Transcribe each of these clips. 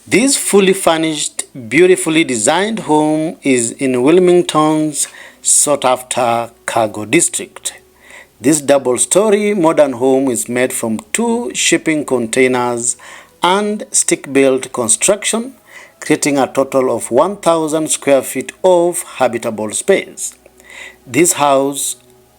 This fully furnished, beautifully designed home is in Wilmington's sought-after cargo district. This double-story modern home is made from 2 shipping containers and stick-built construction, creating a total of 1,000 square feet of habitable space. This house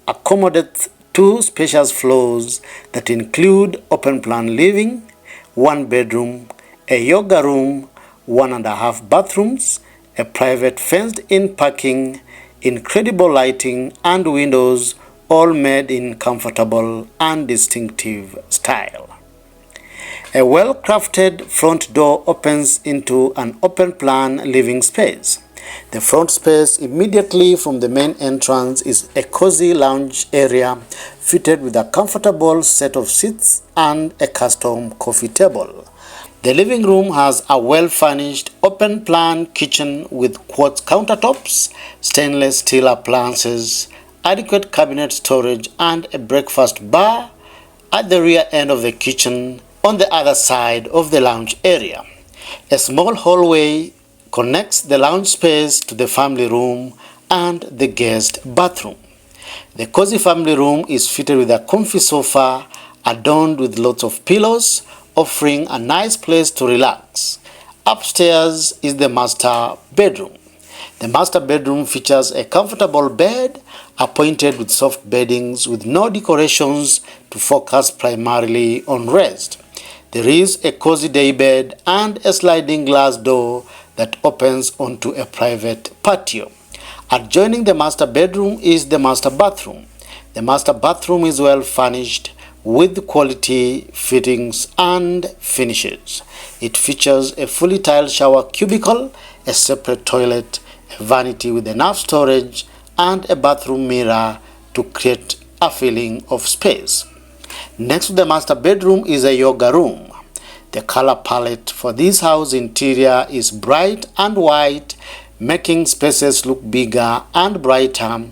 accommodates 2 spacious floors that include open-plan living, 1 bedroom, a yoga room, 1.5 bathrooms, a private fenced-in parking, incredible lighting, and windows, all made in comfortable and distinctive style. A well-crafted front door opens into an open-plan living space. The front space immediately from the main entrance is a cozy lounge area fitted with a comfortable set of seats and a custom coffee table. The living room has a well-furnished open-plan kitchen with quartz countertops, stainless steel appliances, adequate cabinet storage, and a breakfast bar at the rear end of the kitchen on the other side of the lounge area. A small hallway connects the lounge space to the family room and the guest bathroom. The cozy family room is fitted with a comfy sofa adorned with lots of pillows, offering a nice place to relax. Upstairs is the master bedroom. The master bedroom features a comfortable bed appointed with soft beddings with no decorations to focus primarily on rest. There is a cozy day bed and a sliding glass door that opens onto a private patio. Adjoining the master bedroom is the master bathroom. The master bathroom is well furnished with quality fittings and finishes. It features a fully tiled shower cubicle, a separate toilet, a vanity with enough storage, and a bathroom mirror to create a feeling of space. Next to the master bedroom is a yoga room. The color palette for this house interior is bright and white, making spaces look bigger and brighter,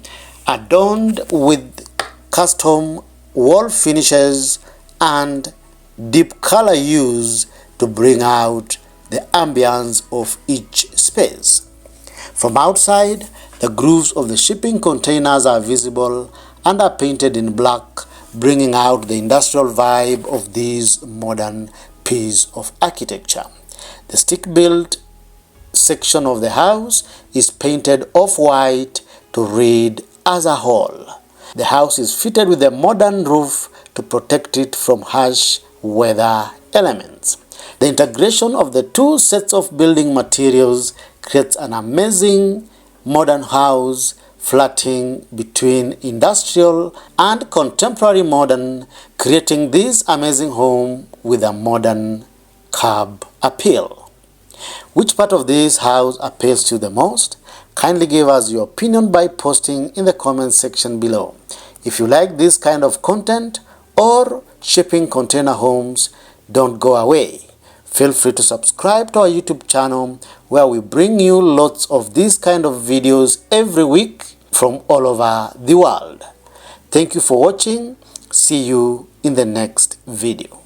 adorned with custom wall finishes and deep color use to bring out the ambience of each space. From outside, the grooves of the shipping containers are visible and are painted in black, bringing out the industrial vibe of this modern piece of architecture. The stick-built section of the house is painted off-white to read as a whole. The house is fitted with a modern roof to protect it from harsh weather elements. The integration of the 2 sets of building materials creates an amazing modern house flirting between industrial and contemporary modern, creating this amazing home with a modern curb appeal. Which part of this house appeals to you the most? Kindly give us your opinion by posting in the comment section below. If you like this kind of content or shipping container homes, don't go away. Feel free to subscribe to our YouTube channel where we bring you lots of these kind of videos every week from all over the world. Thank you for watching. See you in the next video.